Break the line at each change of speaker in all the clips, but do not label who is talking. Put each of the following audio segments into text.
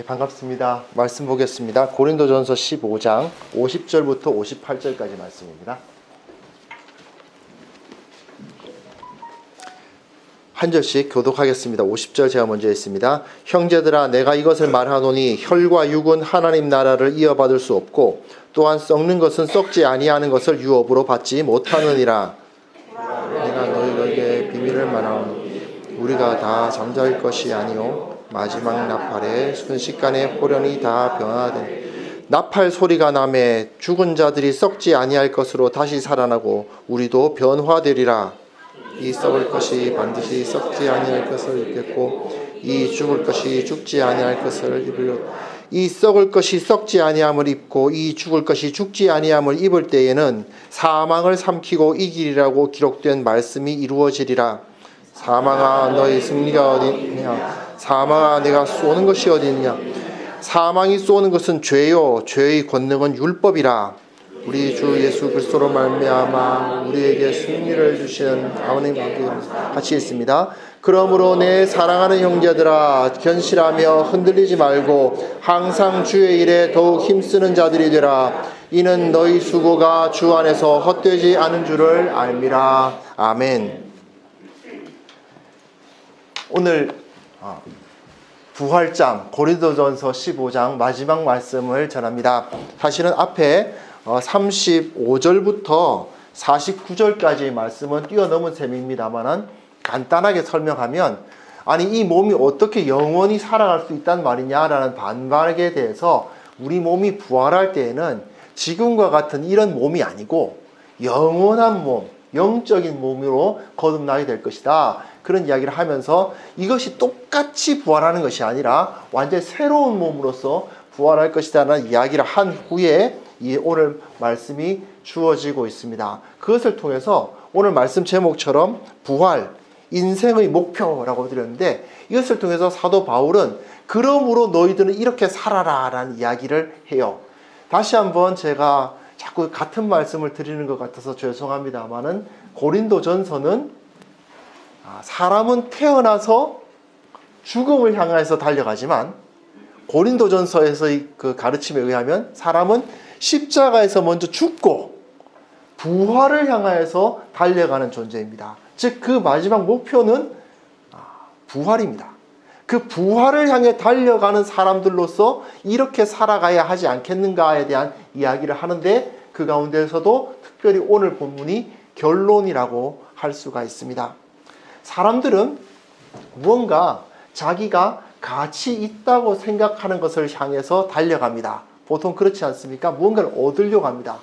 예, 반갑습니다. 말씀 보겠습니다. 고린도전서 15장 50절부터 58절까지 말씀입니다. 한 절씩 교독하겠습니다. 50절 제가 먼저 했습니다. 형제들아, 내가 이것을 말하노니 혈과 육은 하나님 나라를 이어받을 수 없고 또한 썩는 것은 썩지 아니하는 것을 유업으로 받지 못하느니라. 내가 너희에게 비밀을 말하노니 우리가 다 잠잘 것이 아니요 마지막 나팔에 순식간에 호련히 다 변화되니 나팔 소리가 나매 죽은 자들이 썩지 아니할 것으로 다시 살아나고 우리도 변화되리라. 이 썩을 것이 반드시 썩지 아니할 것을 입겠고 이 죽을 것이 죽지 아니할 것을 입으려. 이 썩을 것이 썩지 아니함을 입고 이 죽을 것이 죽지 아니함을 입을 때에는 사망을 삼키고 이기리라고 기록된 말씀이 이루어지리라. 사망아, 너희 승리가 어디냐? 사망아, 내가 쏘는 것이 어디냐? 사망이 쏘는 것은 죄요, 죄의 권능은 율법이라. 우리 주 예수 그리스도로 말미암아 우리에게 승리를 주시는 하나님 같이 있습니다. 그러므로 내 사랑하는 형제들아, 견실하며 흔들리지 말고 항상 주의 일에 더욱 힘쓰는 자들이 되라. 이는 너희 수고가 주 안에서 헛되지 않은 줄을 알미라. 아멘. 오늘 부활장 고린도전서 15장 마지막 말씀을 전합니다. 사실은 앞에 35절부터 49절까지의 말씀은 뛰어넘은 셈입니다만은 간단하게 설명하면, 아니 이 몸이 어떻게 영원히 살아갈 수 있단 말이냐라는 반박에 대해서 우리 몸이 부활할 때에는 지금과 같은 이런 몸이 아니고 영원한 몸, 영적인 몸으로 거듭나게 될 것이다. 그런 이야기를 하면서 이것이 똑같이 부활하는 것이 아니라 완전히 새로운 몸으로서 부활할 것이다라는 이야기를 한 후에 이 오늘 말씀이 주어지고 있습니다. 그것을 통해서 오늘 말씀 제목처럼 부활, 인생의 목표라고 드렸는데, 이것을 통해서 사도 바울은 그러므로 너희들은 이렇게 살아라 라는 이야기를 해요. 다시 한번 제가 자꾸 같은 말씀을 드리는 것 같아서 죄송합니다만은, 고린도전서는 사람은 태어나서 죽음을 향해서 달려가지만 고린도전서에서의 그 가르침에 의하면 사람은 십자가에서 먼저 죽고 부활을 향하여서 달려가는 존재입니다. 즉 그 마지막 목표는 부활입니다. 그 부활을 향해 달려가는 사람들로서 이렇게 살아가야 하지 않겠는가에 대한 이야기를 하는데, 그 가운데서도 특별히 오늘 본문이 결론이라고 할 수가 있습니다. 사람들은 무언가 자기가 가치 있다고 생각하는 것을 향해서 달려갑니다. 보통 그렇지 않습니까? 무언가를 얻으려고 합니다.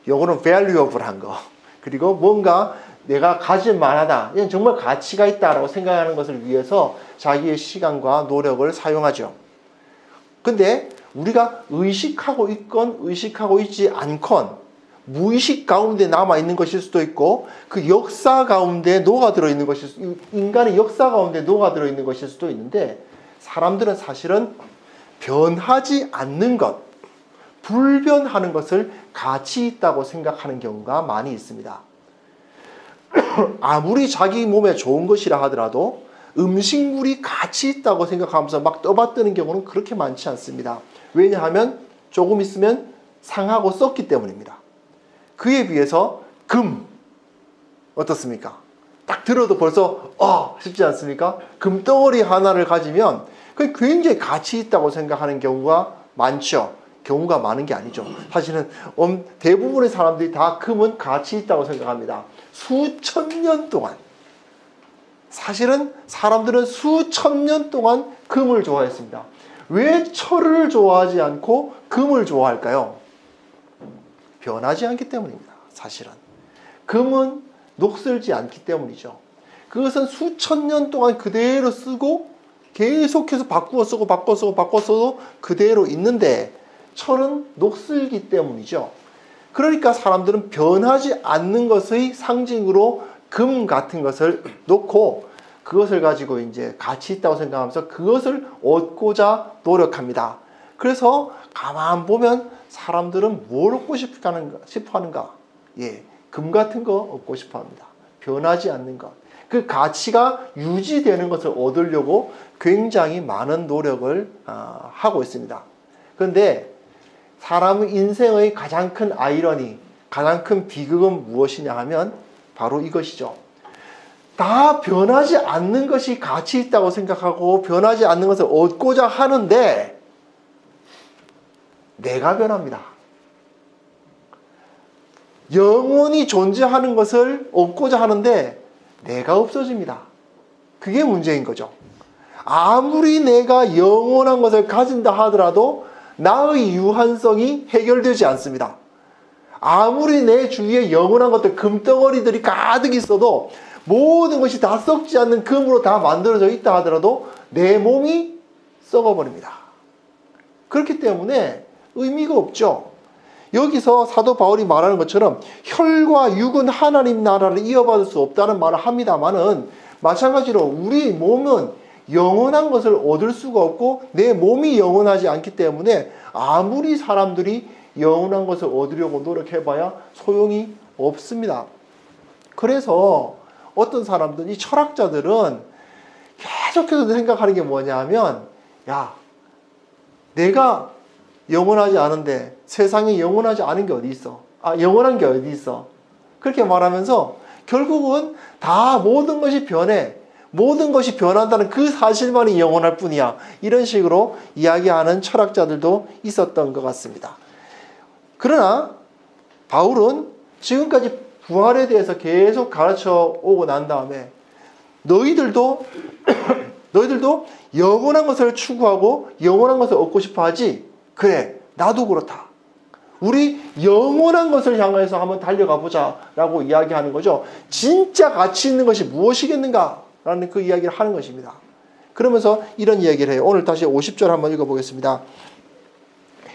요거는 valuable한 거, 그리고 뭔가 내가 가질 만하다, 이건 정말 가치가 있다라고 생각하는 것을 위해서 자기의 시간과 노력을 사용하죠. 근데 우리가 의식하고 있건 의식하고 있지 않건 무의식 가운데 남아있는 것일 수도 있고, 그 역사 가운데 녹아들어 있는 것일 수도, 인간의 역사 가운데 녹아들어 있는 것일 수도 있는데, 사람들은 사실은 변하지 않는 것, 불변하는 것을 가치 있다고 생각하는 경우가 많이 있습니다. 아무리 자기 몸에 좋은 것이라 하더라도 음식물이 가치 있다고 생각하면서 막 떠받드는 경우는 그렇게 많지 않습니다. 왜냐하면 조금 있으면 상하고 썩기 때문입니다. 그에 비해서 금, 어떻습니까? 딱 들어도 벌써 싶지 않습니까? 금덩어리 하나를 가지면 그게 굉장히 가치 있다고 생각하는 경우가 많죠. 경우가 많은 게 아니죠. 사실은 대부분의 사람들이 다 금은 가치 있다고 생각합니다. 수천 년 동안, 사실은 사람들은 수천 년 동안 금을 좋아했습니다. 왜 철을 좋아하지 않고 금을 좋아할까요? 변하지 않기 때문입니다. 사실은 금은 녹슬지 않기 때문이죠. 그것은 수천 년 동안 그대로 쓰고 계속해서 바꾸어 쓰고 바꿔 써도 그대로 있는데, 철은 녹슬기 때문이죠. 그러니까 사람들은 변하지 않는 것의 상징으로 금 같은 것을 놓고 그것을 가지고 이제 가치 있다고 생각하면서 그것을 얻고자 노력합니다. 그래서 가만 보면 사람들은 뭘 얻고 싶어 하는가? 금 같은 거 얻고 싶어 합니다. 변하지 않는 것. 그 가치가 유지되는 것을 얻으려고 굉장히 많은 노력을 하고 있습니다. 그런데 사람의 인생의 가장 큰 아이러니, 가장 큰 비극은 무엇이냐 하면 바로 이것이죠. 다 변하지 않는 것이 가치 있다고 생각하고 변하지 않는 것을 얻고자 하는데 내가 변합니다. 영원히 존재하는 것을 얻고자 하는데 내가 없어집니다. 그게 문제인 거죠. 아무리 내가 영원한 것을 가진다 하더라도 나의 유한성이 해결되지 않습니다. 아무리 내 주위에 영원한 것들, 금덩어리들이 가득 있어도 모든 것이 다 썩지 않는 금으로 다 만들어져 있다 하더라도 내 몸이 썩어버립니다. 그렇기 때문에 의미가 없죠. 여기서 사도 바울이 말하는 것처럼 혈과 육은 하나님 나라를 이어받을 수 없다는 말을 합니다만은 마찬가지로 우리 몸은 영원한 것을 얻을 수가 없고 내 몸이 영원하지 않기 때문에 아무리 사람들이 영원한 것을 얻으려고 노력해봐야 소용이 없습니다. 그래서 어떤 사람들, 이 철학자들은 계속해서 생각하는 게 뭐냐 하면 야, 내가 영원하지 않은데 세상에 영원하지 않은 게 어디 있어? 영원한 게 어디 있어? 그렇게 말하면서 결국은 다 모든 것이 변해. 모든 것이 변한다는 그 사실만이 영원할 뿐이야. 이런 식으로 이야기하는 철학자들도 있었던 것 같습니다. 그러나 바울은 지금까지 부활에 대해서 계속 가르쳐 오고 난 다음에 너희들도 영원한 것을 추구하고 영원한 것을 얻고 싶어 하지? 그래, 나도 그렇다. 우리 영원한 것을 향해서 한번 달려가 보자 라고 이야기하는 거죠. 진짜 가치 있는 것이 무엇이겠는가 라는 그 이야기를 하는 것입니다. 그러면서 이런 이야기를 해요. 오늘 다시 50절 한번 읽어보겠습니다.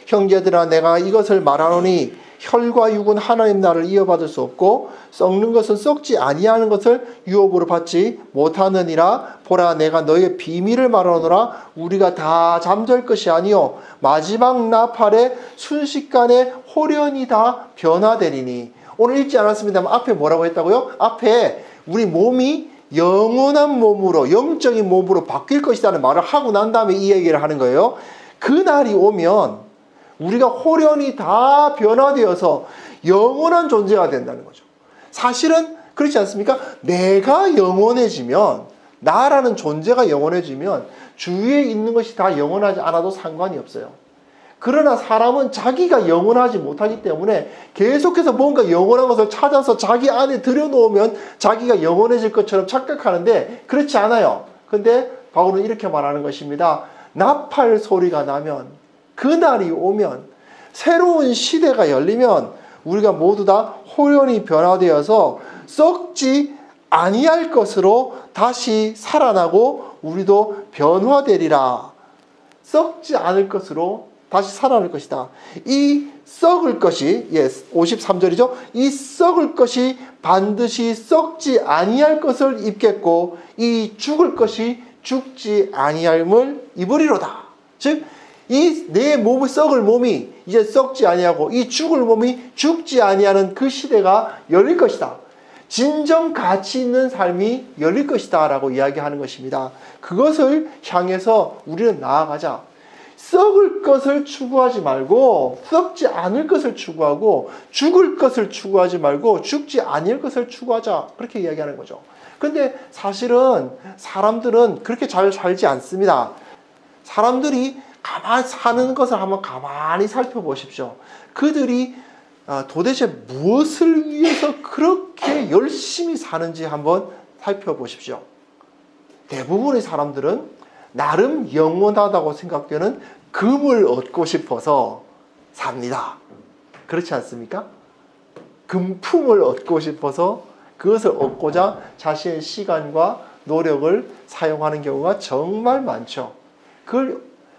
형제들아, 내가 이것을 말하노니 혈과 육은 하나님 나라를 이어받을 수 없고 썩는 것은 썩지 아니하는 것을 유업으로 받지 못하느니라. 보라, 내가 너희의 비밀을 말하노라. 우리가 다 잠잘 것이 아니요 마지막 나팔에 순식간에 홀연히 다 변화되리니. 오늘 읽지 않았습니다만 앞에 뭐라고 했다고요? 앞에 우리 몸이 영원한 몸으로, 영적인 몸으로 바뀔 것이라는 말을 하고 난 다음에 이 얘기를 하는 거예요. 그날이 오면 우리가 홀연히 다 변화되어서 영원한 존재가 된다는 거죠. 사실은 그렇지 않습니까? 내가 영원해지면, 나라는 존재가 영원해지면 주위에 있는 것이 다 영원하지 않아도 상관이 없어요. 그러나 사람은 자기가 영원하지 못하기 때문에 계속해서 뭔가 영원한 것을 찾아서 자기 안에 들여놓으면 자기가 영원해질 것처럼 착각하는데 그렇지 않아요. 근데 바울은 이렇게 말하는 것입니다. 나팔 소리가 나면, 그날이 오면, 새로운 시대가 열리면 우리가 모두 다 홀연히 변화되어서 썩지 아니할 것으로 다시 살아나고 우리도 변화되리라. 썩지 않을 것으로 다시 살아날 것이다. 이 썩을 것이, 53절이죠. 이 썩을 것이 반드시 썩지 아니할 것을 입겠고 이 죽을 것이 죽지 아니함을 입으리로다. 즉 이 내 몸을 썩을 몸이 이제 썩지 아니하고 이 죽을 몸이 죽지 아니하는 그 시대가 열릴 것이다. 진정 가치 있는 삶이 열릴 것이다 라고 이야기하는 것입니다. 그것을 향해서 우리는 나아가자. 썩을 것을 추구하지 말고 썩지 않을 것을 추구하고 죽을 것을 추구하지 말고 죽지 아니할 것을 추구하자. 그렇게 이야기하는 거죠. 근데 사실은 사람들은 그렇게 잘 살지 않습니다. 사람들이 가만히 사는 것을 한번 가만히 살펴보십시오. 그들이 도대체 무엇을 위해서 그렇게 열심히 사는지 한번 살펴보십시오. 대부분의 사람들은 나름 영원하다고 생각되는 금을 얻고 싶어서 삽니다. 그렇지 않습니까? 금품을 얻고 싶어서 그것을 얻고자 자신의 시간과 노력을 사용하는 경우가 정말 많죠.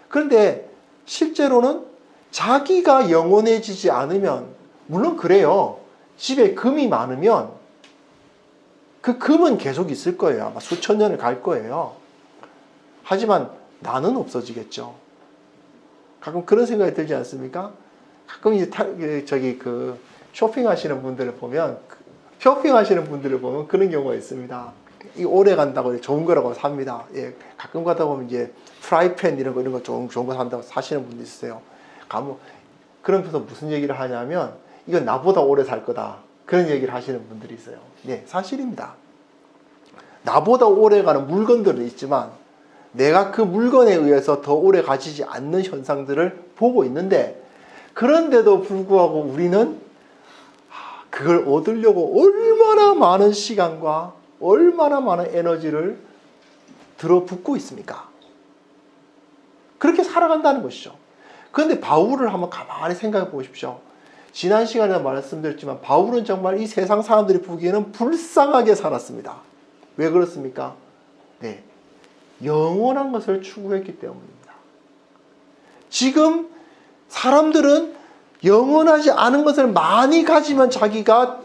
그런데 실제로는 자기가 영원해지지 않으면, 물론 그래요. 집에 금이 많으면 그 금은 계속 있을 거예요. 아마 수천 년을 갈 거예요. 하지만 나는 없어지겠죠. 가끔 그런 생각이 들지 않습니까? 가끔 이제 쇼핑하시는 분들을 보면 그런 경우가 있습니다. 이 오래 간다고 좋은 거라고 삽니다. 예, 가끔 가다 보면 이제 프라이팬 이런 거 좋은 거 산다고 사시는 분도 있어요. 그러면서 무슨 얘기를 하냐면 이건 나보다 오래 살 거다. 그런 얘기를 하시는 분들이 있어요. 네, 사실입니다. 나보다 오래 가는 물건들은 있지만 내가 그 물건에 의해서 더 오래 가지지 않는 현상들을 보고 있는데, 그런데도 불구하고 우리는 그걸 얻으려고 얼마나 많은 시간과 얼마나 많은 에너지를 들어붓고 있습니까? 그렇게 살아간다는 것이죠. 그런데 바울을 한번 가만히 생각해 보십시오. 지난 시간에 말씀드렸지만 바울은 정말 이 세상 사람들이 보기에는 불쌍하게 살았습니다. 왜 그렇습니까? 네, 영원한 것을 추구했기 때문입니다. 지금 사람들은 영원하지 않은 것을 많이 가지면 자기가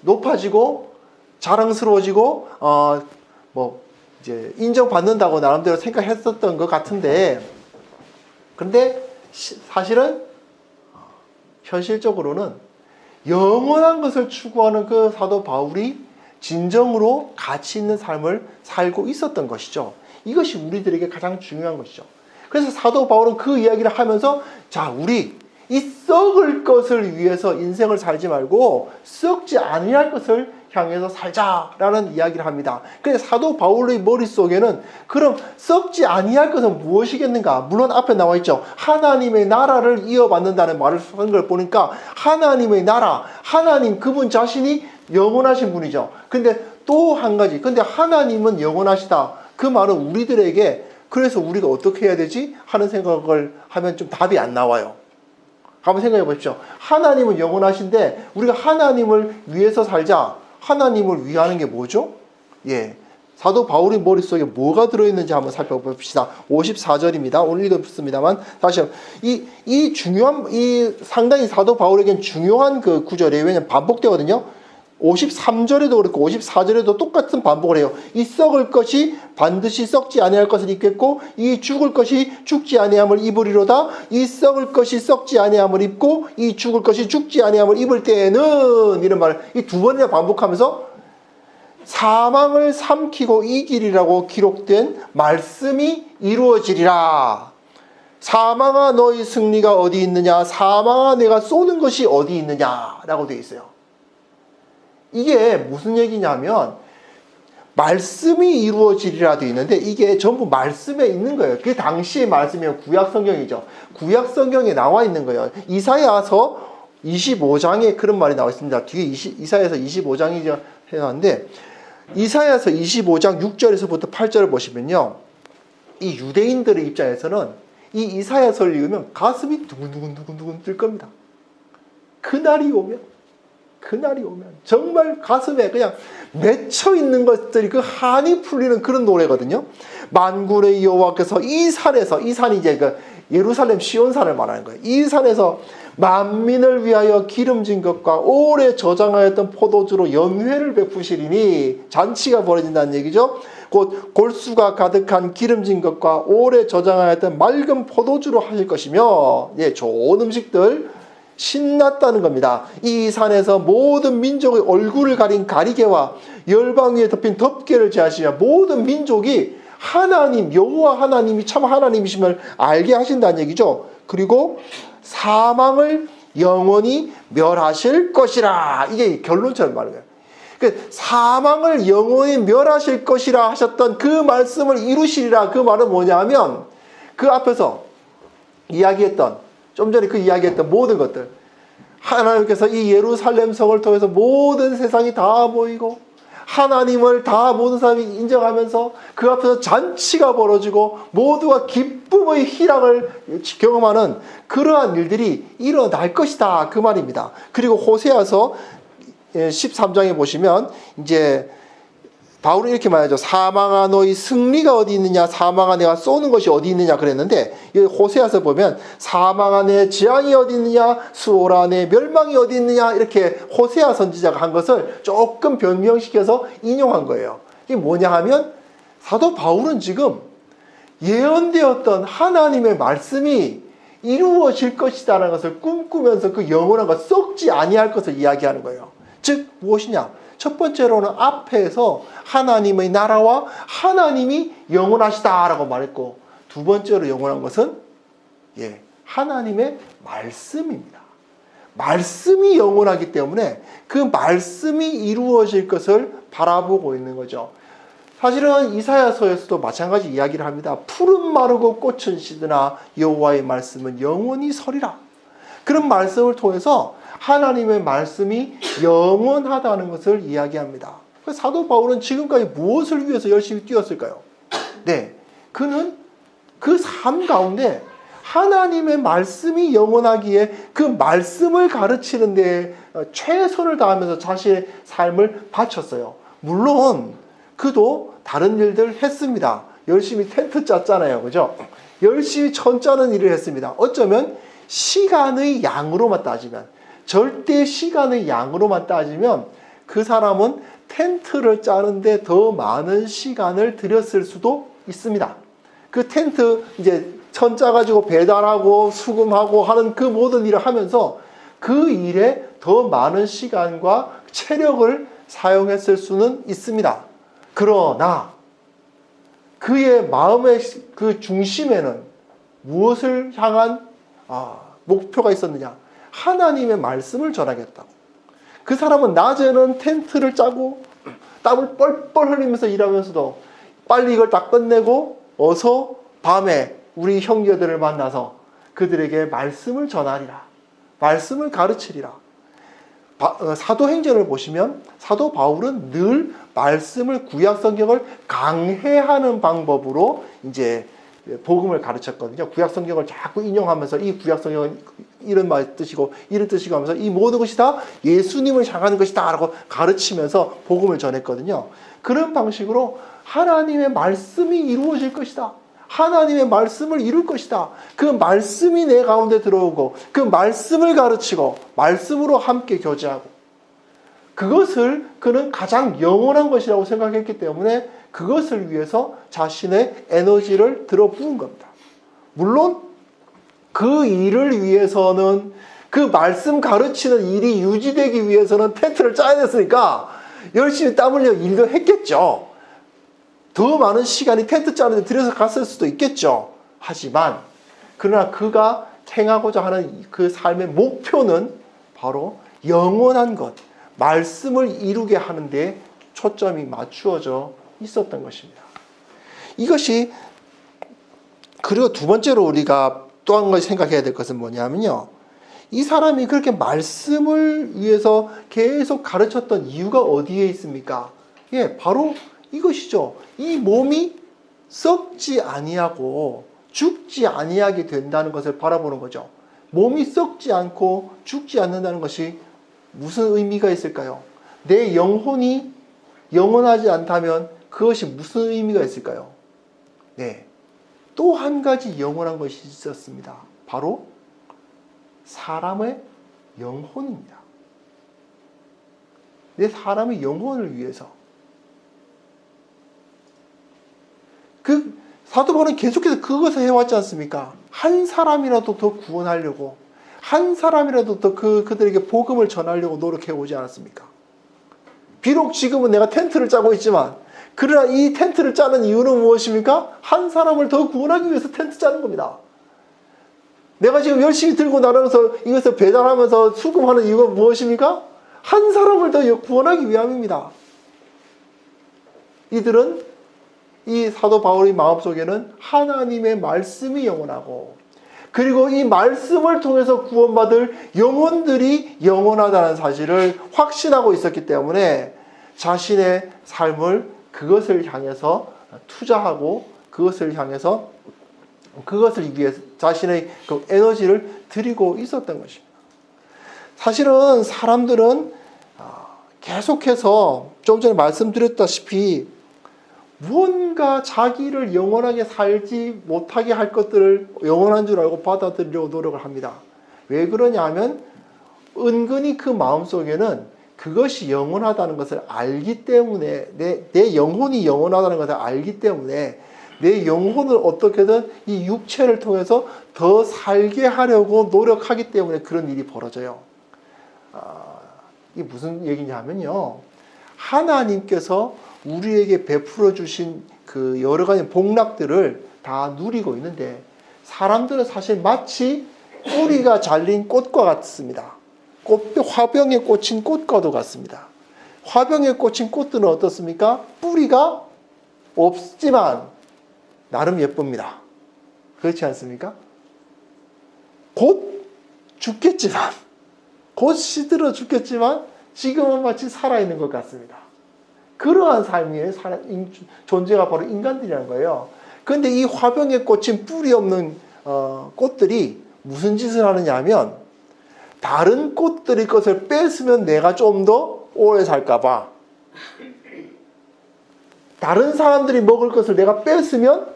높아지고 자랑스러워지고 이제 인정받는다고 나름대로 생각했었던 것 같은데, 그런데 사실은 현실적으로는 영원한 것을 추구하는 그 사도 바울이 진정으로 가치 있는 삶을 살고 있었던 것이죠. 이것이 우리들에게 가장 중요한 것이죠. 그래서 사도 바울은 그 이야기를 하면서, 자, 우리 이 썩을 것을 위해서 인생을 살지 말고 썩지 아니할 것을 향해서 살자라는 이야기를 합니다. 그래서 사도 바울의 머릿속에는 그럼 썩지 아니할 것은 무엇이겠는가? 물론 앞에 나와 있죠. 하나님의 나라를 이어받는다는 말을 쓴 걸 보니까 하나님의 나라, 하나님 그분 자신이 영원하신 분이죠. 근데 또 한 가지, 근데 하나님은 영원하시다. 그 말은 우리들에게 그래서 우리가 어떻게 해야 되지? 하는 생각을 하면 좀 답이 안 나와요. 한번 생각해 보십시오. 하나님은 영원하신데 우리가 하나님을 위해서 살자. 하나님을 위하는 게 뭐죠? 예, 사도 바울의 머릿속에 뭐가 들어있는지 한번 살펴봅시다. 54절입니다. 오늘 읽었습니다만 다시 이 중요한, 이 상당히 사도 바울에겐 중요한 그 구절이에요. 왜냐하면 반복되거든요. 53절에도 그렇고 54절에도 똑같은 반복을 해요. 이 썩을 것이 반드시 썩지 아니할 것을 입겠고 이 죽을 것이 죽지 아니함을 입으리로다. 이 썩을 것이 썩지 아니함을 입고 이 죽을 것이 죽지 아니함을 입을 때에는, 이런 말을 이 두 번이나 반복하면서 사망을 삼키고 이기리라고 기록된 말씀이 이루어지리라. 사망아 너희 승리가 어디 있느냐, 사망아 내가 쏘는 것이 어디 있느냐라고 되어 있어요. 이게 무슨 얘기냐면 말씀이 이루어지리라 되어 있는데 이게 전부 말씀에 있는 거예요. 그 당시의 말씀이면 구약성경이죠. 구약성경에 나와 있는 거예요. 이사야서 25장에 그런 말이 나와 있습니다. 뒤에 이사야서 25장이 해놨는데 이사야서 25장 6절에서부터 8절을 보시면요, 이 유대인들의 입장에서는 이 이사야서를 읽으면 가슴이 두근두근 뜰 겁니다. 그날이 오면 정말 가슴에 그냥 맺혀 있는 것들이 그 한이 풀리는 그런 노래거든요. 만군의 여호와께서 이 산에서, 이 산이 이제 그 예루살렘 시온산을 말하는 거예요. 이 산에서 만민을 위하여 기름진 것과 오래 저장하였던 포도주로 연회를 베푸시리니, 잔치가 벌어진다는 얘기죠. 곧 골수가 가득한 기름진 것과 오래 저장하였던 맑은 포도주로 하실 것이며, 예, 좋은 음식들 신났다는 겁니다. 이 산에서 모든 민족의 얼굴을 가린 가리개와 열방 위에 덮인 덮개를 제하시며 모든 민족이 하나님 여호와 하나님이 참 하나님이심을 알게 하신다는 얘기죠. 그리고 사망을 영원히 멸하실 것이라. 이게 결론처럼 말하는 거예요. 그 사망을 영원히 멸하실 것이라 하셨던 그 말씀을 이루시리라. 그 말은 뭐냐면 그 앞에서 이야기했던, 좀 전에 그 이야기했던 모든 것들, 하나님께서 이 예루살렘 성을 통해서 모든 세상이 다 보이고 하나님을 다 모든 사람이 인정하면서 그 앞에서 잔치가 벌어지고 모두가 기쁨의 희락을 경험하는 그러한 일들이 일어날 것이다, 그 말입니다. 그리고 호세아서 13장에 보시면 이제 바울은 이렇게 말하죠. 사망아 너희 승리가 어디 있느냐, 사망아 내가 쏘는 것이 어디 있느냐 그랬는데, 여기 호세아서 보면 사망아 내 재앙이 어디 있느냐, 수오라 내 멸망이 어디 있느냐, 이렇게 호세아 선지자가 한 것을 조금 변경시켜서 인용한 거예요. 이게 뭐냐 하면 사도 바울은 지금 예언되었던 하나님의 말씀이 이루어질 것이다라는 것을 꿈꾸면서 그 영원한 것, 썩지 아니할 것을 이야기하는 거예요. 즉 무엇이냐? 첫 번째로는 앞에서 하나님의 나라와 하나님이 영원하시다라고 말했고, 두 번째로 영원한 것은 하나님의 말씀입니다. 말씀이 영원하기 때문에 그 말씀이 이루어질 것을 바라보고 있는 거죠. 사실은 이사야서에서도 마찬가지 이야기를 합니다. 푸른 마르고 꽃은 시드나 여호와의 말씀은 영원히 서리라. 그런 말씀을 통해서 하나님의 말씀이 영원하다는 것을 이야기합니다. 사도 바울은 지금까지 무엇을 위해서 열심히 뛰었을까요? 네, 그는 그 삶 가운데 하나님의 말씀이 영원하기에 그 말씀을 가르치는 데 최선을 다하면서 자신의 삶을 바쳤어요. 물론 그도 다른 일들 했습니다. 열심히 텐트 짰잖아요. 그죠? 열심히 천 짜는 일을 했습니다. 어쩌면 시간의 양으로만 따지면, 절대 시간의 양으로만 따지면 그 사람은 텐트를 짜는데 더 많은 시간을 들였을 수도 있습니다. 그 텐트 이제 천 짜가지고 배달하고 수금하고 하는 그 모든 일을 하면서 그 일에 더 많은 시간과 체력을 사용했을 수는 있습니다. 그러나 그의 마음의 그 중심에는 무엇을 향한 목표가 있었느냐? 하나님의 말씀을 전하겠다고. 그 사람은 낮에는 텐트를 짜고 땀을 뻘뻘 흘리면서 일하면서도 빨리 이걸 다 끝내고 어서 밤에 우리 형제들을 만나서 그들에게 말씀을 전하리라. 말씀을 가르치리라. 사도행전을 보시면 사도 바울은 늘 말씀을 구약 성경을 강해하는 방법으로 이제 복음을 가르쳤거든요. 구약 성경을 자꾸 인용하면서 이 구약 성경은 이런 말 뜻이고 이런 뜻이고 하면서 이 모든 것이 다 예수님을 향하는 것이다 라고 가르치면서 복음을 전했거든요. 그런 방식으로 하나님의 말씀이 이루어질 것이다. 하나님의 말씀을 이룰 것이다. 그 말씀이 내 가운데 들어오고 그 말씀을 가르치고 말씀으로 함께 교제하고, 그것을 그는 가장 영원한 것이라고 생각했기 때문에 그것을 위해서 자신의 에너지를 들어 부은 겁니다. 물론 그 일을 위해서는, 그 말씀 가르치는 일이 유지되기 위해서는 텐트를 짜야 됐으니까 열심히 땀 흘려 일도 했겠죠. 더 많은 시간이 텐트 짜는 데 들여서 갔을 수도 있겠죠. 하지만 그러나 그가 행하고자 하는 그 삶의 목표는 바로 영원한 것, 말씀을 이루게 하는 데 초점이 맞추어져 있었던 것입니다. 이것이, 그리고 두 번째로 우리가 또 한 가지 생각해야 될 것은 뭐냐면요, 이 사람이 그렇게 말씀을 위해서 계속 가르쳤던 이유가 어디에 있습니까? 바로 이것이죠. 이 몸이 썩지 아니하고 죽지 아니하게 된다는 것을 바라보는 거죠. 몸이 썩지 않고 죽지 않는다는 것이 무슨 의미가 있을까요? 내 영혼이 영원하지 않다면 그것이 무슨 의미가 있을까요? 네, 또 한 가지 영원한 것이 있었습니다. 바로 사람의 영혼입니다. 내 사람의 영혼을 위해서. 그 사도 바울은 계속해서 그것을 해왔지 않습니까? 한 사람이라도 더 구원하려고, 한 사람이라도 더 그들에게 복음을 전하려고 노력해 오지 않았습니까? 비록 지금은 내가 텐트를 짜고 있지만, 그러나 이 텐트를 짜는 이유는 무엇입니까? 한 사람을 더 구원하기 위해서 텐트 짜는 겁니다. 내가 지금 열심히 들고 나가면서 이것을 배달하면서 수금하는 이유가 무엇입니까? 한 사람을 더 구원하기 위함입니다. 이들은, 이 사도 바울의 마음속에는 하나님의 말씀이 영원하고, 그리고 이 말씀을 통해서 구원받을 영혼들이 영원하다는 사실을 확신하고 있었기 때문에 자신의 삶을 그것을 향해서 투자하고 그것을 위해 자신의 그 에너지를 들이고 있었던 것입니다. 사실은 사람들은 계속해서 좀 전에 말씀드렸다시피 무언가 자기를 영원하게 살지 못하게 할 것들을 영원한 줄 알고 받아들이려고 노력을 합니다. 왜 그러냐 하면 은근히 그 마음속에는 그것이 영원하다는 것을 알기 때문에, 내 영혼이 영원하다는 것을 알기 때문에 내 영혼을 어떻게든 이 육체를 통해서 더 살게 하려고 노력하기 때문에 그런 일이 벌어져요. 이게 무슨 얘기냐면요. 하나님께서 우리에게 베풀어 주신 그 여러 가지 복락들을 다 누리고 있는데 사람들은 사실 마치 뿌리가 잘린 꽃과 같습니다. 화병에 꽂힌 꽃과도 같습니다. 화병에 꽂힌 꽃들은 어떻습니까? 뿌리가 없지만 나름 예쁩니다. 그렇지 않습니까? 곧 죽겠지만, 곧 시들어 죽겠지만 지금은 마치 살아있는 것 같습니다. 그러한 삶의 존재가 바로 인간들이라는 거예요. 그런데 이 화병에 꽂힌 뿌리 없는 꽃들이 무슨 짓을 하느냐 하면 다른 꽃들의 것을 뺏으면 내가 좀 더 오래 살까봐, 다른 사람들이 먹을 것을 내가 뺏으면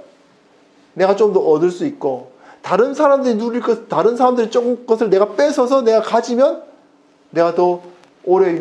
내가 좀 더 얻을 수 있고, 다른 사람들이 누릴 것, 다른 사람들이 조금 것을 내가 뺏어서 내가 가지면 내가 더 오래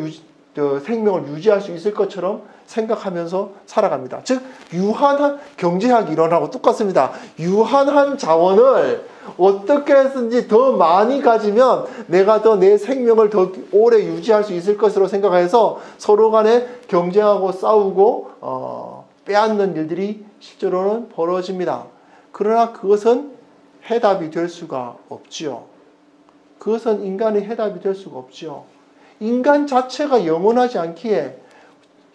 생명을 유지할 수 있을 것처럼 생각하면서 살아갑니다. 즉 유한한 경제학 이론하고 똑같습니다. 유한한 자원을 어떻게 해서든지 더 많이 가지면 내가 더 내 생명을 더 오래 유지할 수 있을 것으로 생각해서 서로 간에 경쟁하고 싸우고 빼앗는 일들이 실제로는 벌어집니다. 그러나 그것은 해답이 될 수가 없지요. 그것은 인간의 해답이 될 수가 없지요. 인간 자체가 영원하지 않기에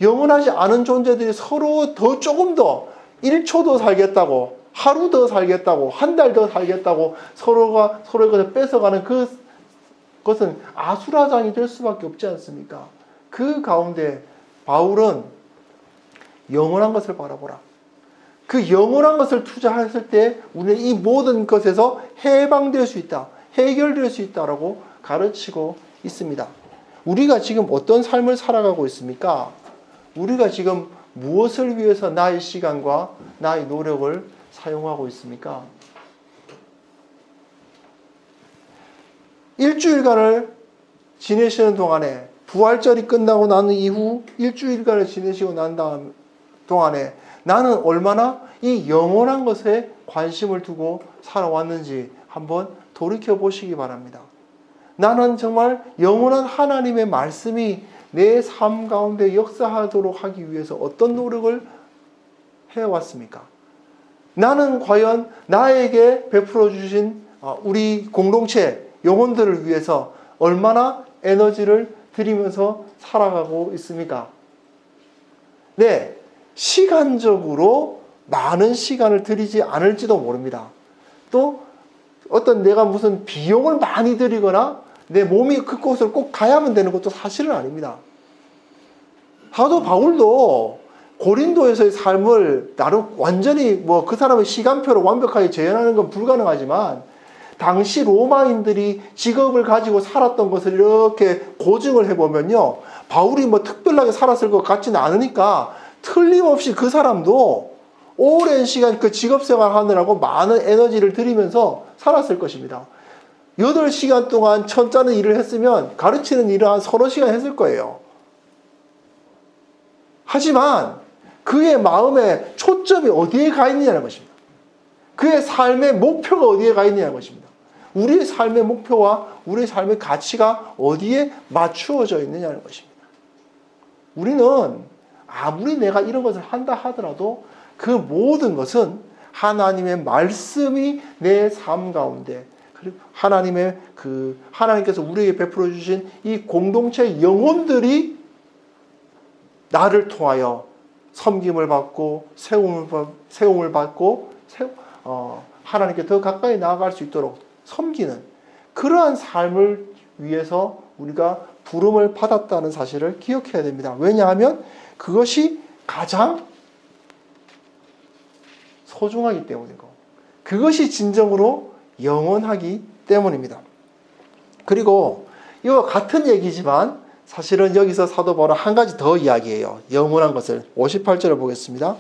영원하지 않은 존재들이 서로 더 조금 더 1초 더 살겠다고, 하루 더 살겠다고, 한 달 더 살겠다고 서로가 서로의 것을 뺏어가는 그것은 아수라장이 될 수밖에 없지 않습니까? 그 가운데 바울은 영원한 것을 바라보라. 그 영원한 것을 투자했을 때 우리는 이 모든 것에서 해방될 수 있다, 해결될 수 있다라고 가르치고 있습니다. 우리가 지금 어떤 삶을 살아가고 있습니까? 우리가 지금 무엇을 위해서 나의 시간과 나의 노력을 사용하고 있습니까? 일주일간을 지내시는 동안에, 부활절이 끝나고 난 이후 일주일간을 지내시고 난 다음 동안에 나는 얼마나 이 영원한 것에 관심을 두고 살아왔는지 한번 돌이켜 보시기 바랍니다. 나는 정말 영원한 하나님의 말씀이 내 삶 가운데 역사하도록 하기 위해서 어떤 노력을 해왔습니까? 나는 과연 나에게 베풀어 주신 우리 공동체 영혼들을 위해서 얼마나 에너지를 들이면서 살아가고 있습니까? 네, 시간적으로 많은 시간을 들이지 않을지도 모릅니다. 또 어떤 내가 무슨 비용을 많이 들이거나 내 몸이 그곳을 꼭 가야만 되는 것도 사실은 아닙니다. 사도 바울도 고린도에서의 삶을 나름 완전히 그 사람의 시간표로 완벽하게 재현하는 건 불가능하지만 당시 로마인들이 직업을 가지고 살았던 것을 이렇게 고증을 해보면요, 바울이 특별하게 살았을 것 같지는 않으니까 틀림없이 그 사람도 오랜 시간 그 직업생활 하느라고 많은 에너지를 들이면서 살았을 것입니다. 8시간 동안 천짜는 일을 했으면 가르치는 일을 한 서너 시간 했을 거예요. 하지만 그의 마음의 초점이 어디에 가 있느냐는 것입니다. 그의 삶의 목표가 어디에 가 있느냐는 것입니다. 우리의 삶의 목표와 우리의 삶의 가치가 어디에 맞추어져 있느냐는 것입니다. 우리는 아무리 내가 이런 것을 한다 하더라도 그 모든 것은 하나님의 말씀이 내 삶 가운데, 그리고 하나님께서 우리에게 베풀어 주신 이 공동체 영혼들이 나를 통하여 섬김을 받고 세움을 받고 하나님께 더 가까이 나아갈 수 있도록 섬기는 그러한 삶을 위해서 우리가 부름을 받았다는 사실을 기억해야 됩니다. 왜냐하면 그것이 가장 소중하기 때문이고 그것이 진정으로 영원하기 때문입니다. 그리고 이와 같은 얘기지만 사실은 여기서 사도 바울은 한 가지 더 이야기해요. 영원한 것을. 58절을 보겠습니다.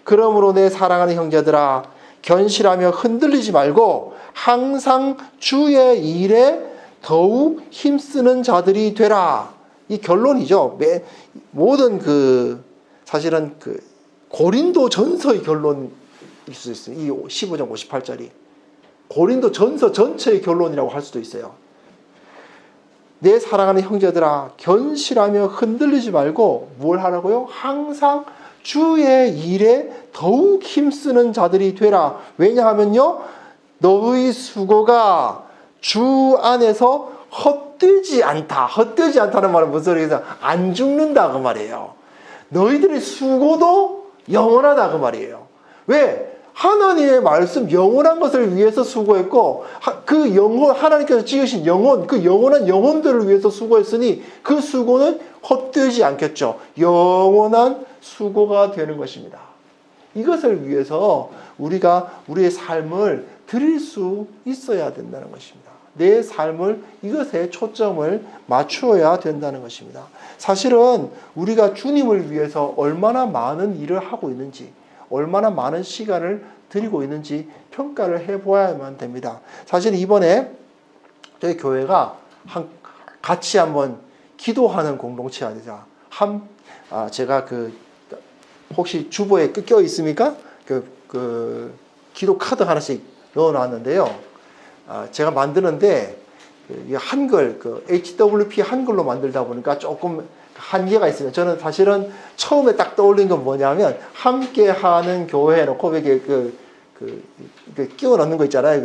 그러므로 내 사랑하는 형제들아, 견실하며 흔들리지 말고 항상 주의 일에 더욱 힘쓰는 자들이 되라. 이 결론이죠. 모든 사실은 고린도 전서의 결론일 수 있어요. 이 15장 58절이. 고린도 전서 전체의 결론이라고 할 수도 있어요. 내 사랑하는 형제들아 견실하며 흔들리지 말고 뭘 하라고요? 항상 주의 일에 더욱 힘쓰는 자들이 되라. 왜냐하면요, 너의 수고가 주 안에서 헛되지 않다. 헛되지 않다는 말은 무슨 소리겠어요? 안 죽는다 그 말이에요. 너희들의 수고도 영원하다 그 말이에요. 왜? 하나님의 말씀 영원한 것을 위해서 수고했고 그 영혼 하나님께서 지으신 영혼 그 영원한 영혼들을 위해서 수고했으니 그 수고는 헛되지 않겠죠. 영원한 수고가 되는 것입니다. 이것을 위해서 우리가 우리의 삶을 드릴 수 있어야 된다는 것입니다. 내 삶을 이것에 초점을 맞추어야 된다는 것입니다. 사실은 우리가 주님을 위해서 얼마나 많은 일을 하고 있는지 얼마나 많은 시간을 드리고 있는지 평가를 해보아야만 됩니다. 사실 이번에 저희 교회가 같이 한번 기도하는 공동체가 되자. 제가 혹시 주보에 껴 있습니까? 기도 카드 하나씩 넣어놨는데요. 제가 만드는데 한글 HWP 한글로 만들다 보니까 조금 한계가 있습니다. 저는 사실은 처음에 딱 떠올린 건 뭐냐면 함께하는 교회 해놓고 이렇게 끼워 넣는 거 있잖아요.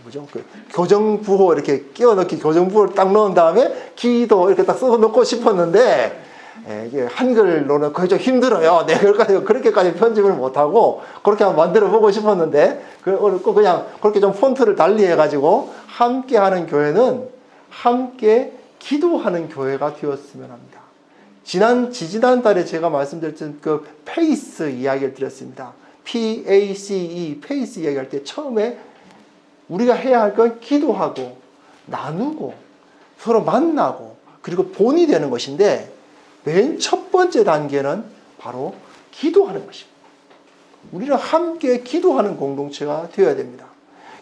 뭐죠? 교정부호 이렇게 끼워 넣기 교정부호를 딱 넣은 다음에 기도 이렇게 딱 써 넣고 싶었는데 이게 한글로는 그게 좀 힘들어요. 내가 그렇게까지 편집을 못하고 그렇게 한번 만들어 보고 싶었는데 그냥 그렇게 좀 폰트를 달리 해가지고 함께하는 교회는 함께 기도하는 교회가 되었으면 합니다. 지지난 달에 제가 말씀드렸던 그 페이스 이야기를 드렸습니다. PACE, 페이스 이야기할 때 처음에 우리가 해야 할 건 기도하고 나누고 서로 만나고 그리고 본이 되는 것인데 맨 첫 번째 단계는 바로 기도하는 것입니다. 우리는 함께 기도하는 공동체가 되어야 됩니다.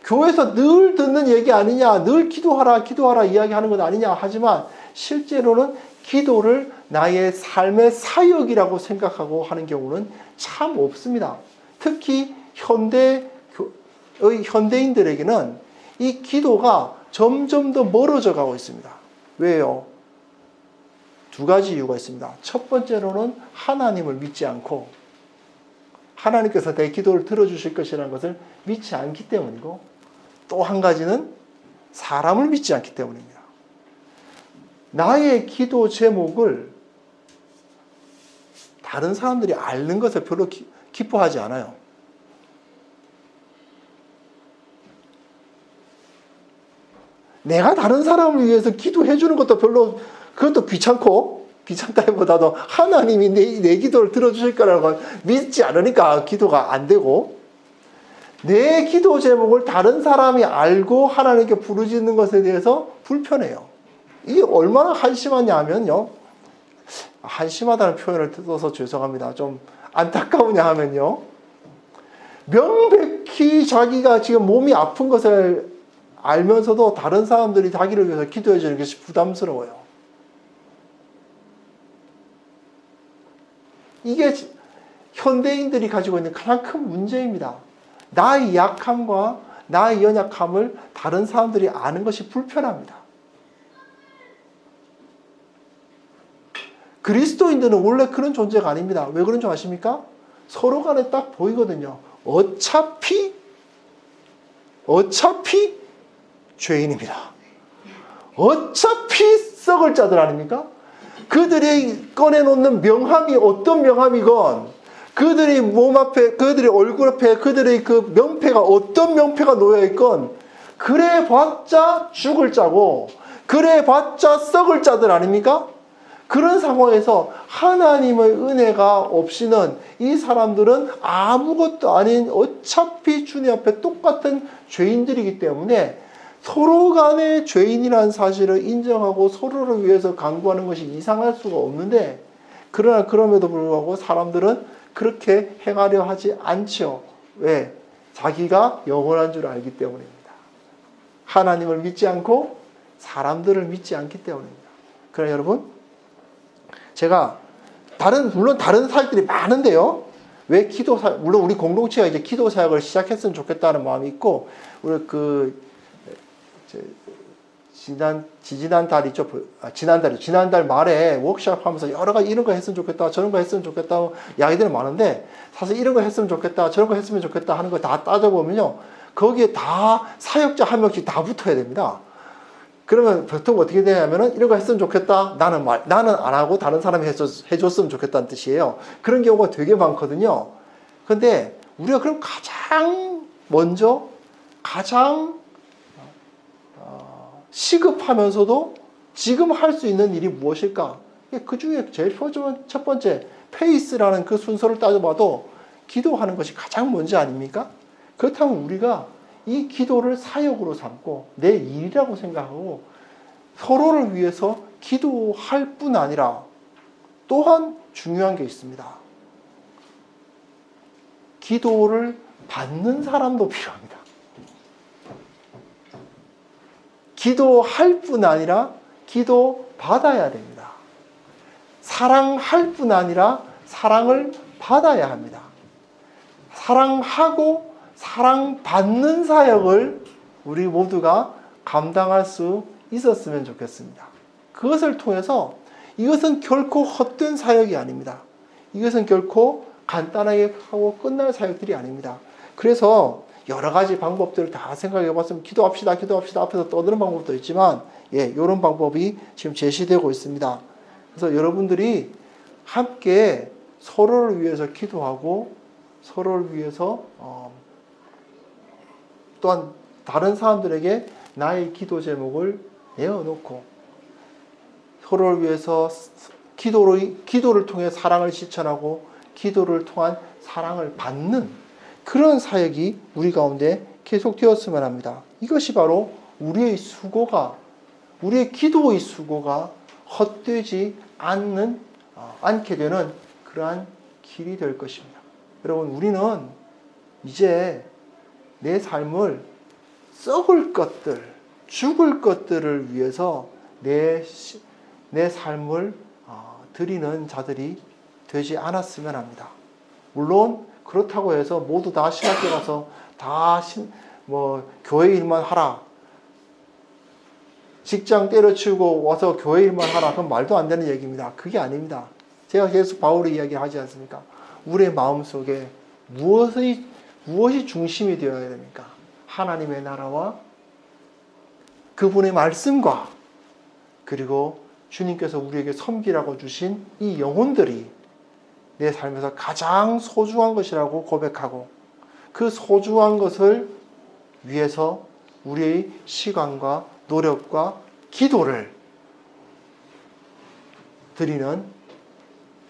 교회에서 늘 듣는 얘기 아니냐, 늘 기도하라 이야기하는 것 아니냐 하지만 실제로는 기도를 나의 삶의 사역이라고 생각하고 하는 경우는 참 없습니다. 특히 현대인들에게는 이 기도가 점점 더 멀어져 가고 있습니다. 왜요? 두 가지 이유가 있습니다. 첫 번째로는 하나님을 믿지 않고 하나님께서 내 기도를 들어주실 것이라는 것을 믿지 않기 때문이고 또 한 가지는 사람을 믿지 않기 때문입니다. 나의 기도 제목을 다른 사람들이 앓는 것을 별로 기뻐하지 않아요. 내가 다른 사람을 위해서 기도해 주는 것도 별로 그것도 귀찮다기보다도 하나님이 내 기도를 들어주실 거라고 믿지 않으니까 기도가 안 되고 내 기도 제목을 다른 사람이 알고 하나님께 부르짖는 것에 대해서 불편해요. 이게 얼마나 한심하냐 하면요. 한심하다는 표현을 써서 죄송합니다. 좀 안타까우냐 하면요. 명백히 자기가 지금 몸이 아픈 것을 알면서도 다른 사람들이 자기를 위해서 기도해 주는 것이 부담스러워요. 이게 현대인들이 가지고 있는 가장 큰 문제입니다. 나의 약함과 나의 연약함을 다른 사람들이 아는 것이 불편합니다. 그리스도인들은 원래 그런 존재가 아닙니다. 왜 그런 줄 아십니까? 서로 간에 딱 보이거든요. 어차피 죄인입니다. 어차피 썩을 자들 아닙니까? 그들이 꺼내놓는 명함이 어떤 명함이건 그들의 몸 앞에, 그들의 얼굴 앞에 그들의 그 명패가 어떤 명패가 놓여있건 그래봤자 죽을 자고 그래봤자 썩을 자들 아닙니까? 그런 상황에서 하나님의 은혜가 없이는 이 사람들은 아무것도 아닌 어차피 주님 앞에 똑같은 죄인들이기 때문에 서로 간에 죄인이라는 사실을 인정하고 서로를 위해서 간구하는 것이 이상할 수가 없는데 그러나 그럼에도 불구하고 사람들은 그렇게 행하려 하지 않죠. 왜? 자기가 영원한 줄 알기 때문입니다. 하나님을 믿지 않고 사람들을 믿지 않기 때문입니다. 그러나 여러분, 제가 물론 다른 사역들이 많은데요. 왜 물론 우리 공동체가 이제 기도 사역을 시작했으면 좋겠다는 마음이 있고, 우리 지난달 말에 워크숍 하면서 여러 가지 이런 거 했으면 좋겠다, 저런 거 했으면 좋겠다, 이야기들이 많은데, 사실 이런 거 했으면 좋겠다, 저런 거 했으면 좋겠다 하는 거 다 따져보면요, 거기에 다 사역자 한 명씩 다 붙어야 됩니다. 그러면 보통 어떻게 되냐면은, 이런 거 했으면 좋겠다, 나는 안 하고 다른 사람이 해줬으면 좋겠다는 뜻이에요. 그런 경우가 되게 많거든요. 근데 우리가 그럼 가장 먼저, 가장 시급하면서도 지금 할 수 있는 일이 무엇일까? 그 중에 제일 첫 번째, 페이스라는 그 순서를 따져봐도 기도하는 것이 가장 먼저 아닙니까? 그렇다면 우리가 이 기도를 사역으로 삼고 내 일이라고 생각하고 서로를 위해서 기도할 뿐 아니라 또한 중요한 게 있습니다. 기도를 받는 사람도 필요합니다. 기도할 뿐 아니라 기도 받아야 됩니다. 사랑할 뿐 아니라 사랑을 받아야 합니다. 사랑하고 사랑받는 사역을 우리 모두가 감당할 수 있었으면 좋겠습니다. 그것을 통해서 이것은 결코 헛된 사역이 아닙니다. 이것은 결코 간단하게 하고 끝날 사역들이 아닙니다. 그래서 여러 가지 방법들을 다 생각해 봤으면 기도합시다 앞에서 떠드는 방법도 있지만 이런 방법이 지금 제시되고 있습니다. 그래서 여러분들이 함께 서로를 위해서 기도하고 서로를 위해서 또한 다른 사람들에게 나의 기도 제목을 내어놓고 서로를 위해서 기도를 통해 사랑을 실천하고 기도를 통한 사랑을 받는 그런 사역이 우리 가운데 계속되었으면 합니다. 이것이 바로 우리의 기도의 수고가 헛되지 않게 되는 그러한 길이 될 것입니다. 여러분, 우리는 이제 내 삶을 썩을 것들, 죽을 것들을 위해서 내 삶을 드리는 자들이 되지 않았으면 합니다. 물론 그렇다고 해서 모두 다 신학교 가서 다 교회 일만 하라, 직장 때려치우고 와서 교회 일만 하라, 그건 말도 안 되는 얘기입니다. 그게 아닙니다. 제가 계속 바울의 이야기 하지 않습니까? 우리의 마음속에 무엇이 중심이 되어야 됩니까? 하나님의 나라와 그분의 말씀과 그리고 주님께서 우리에게 섬기라고 주신 이 영혼들이 내 삶에서 가장 소중한 것이라고 고백하고 그 소중한 것을 위해서 우리의 시간과 노력과 기도를 드리는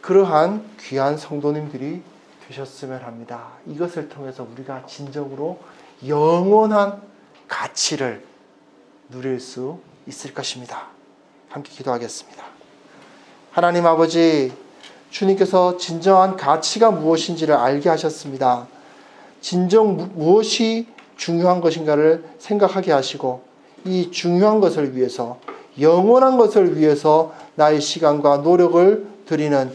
그러한 귀한 성도님들이 되셨으면 합니다. 이것을 통해서 우리가 진정으로 영원한 가치를 누릴 수 있을 것입니다. 함께 기도하겠습니다. 하나님 아버지, 주님께서 진정한 가치가 무엇인지를 알게 하셨습니다. 진정 무엇이 중요한 것인가를 생각하게 하시고 이 중요한 것을 위해서, 영원한 것을 위해서 나의 시간과 노력을 드리는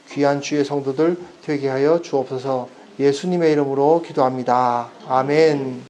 귀한 주의 성도들 되게 하여 주옵소서. 예수님의 이름으로 기도합니다. 아멘.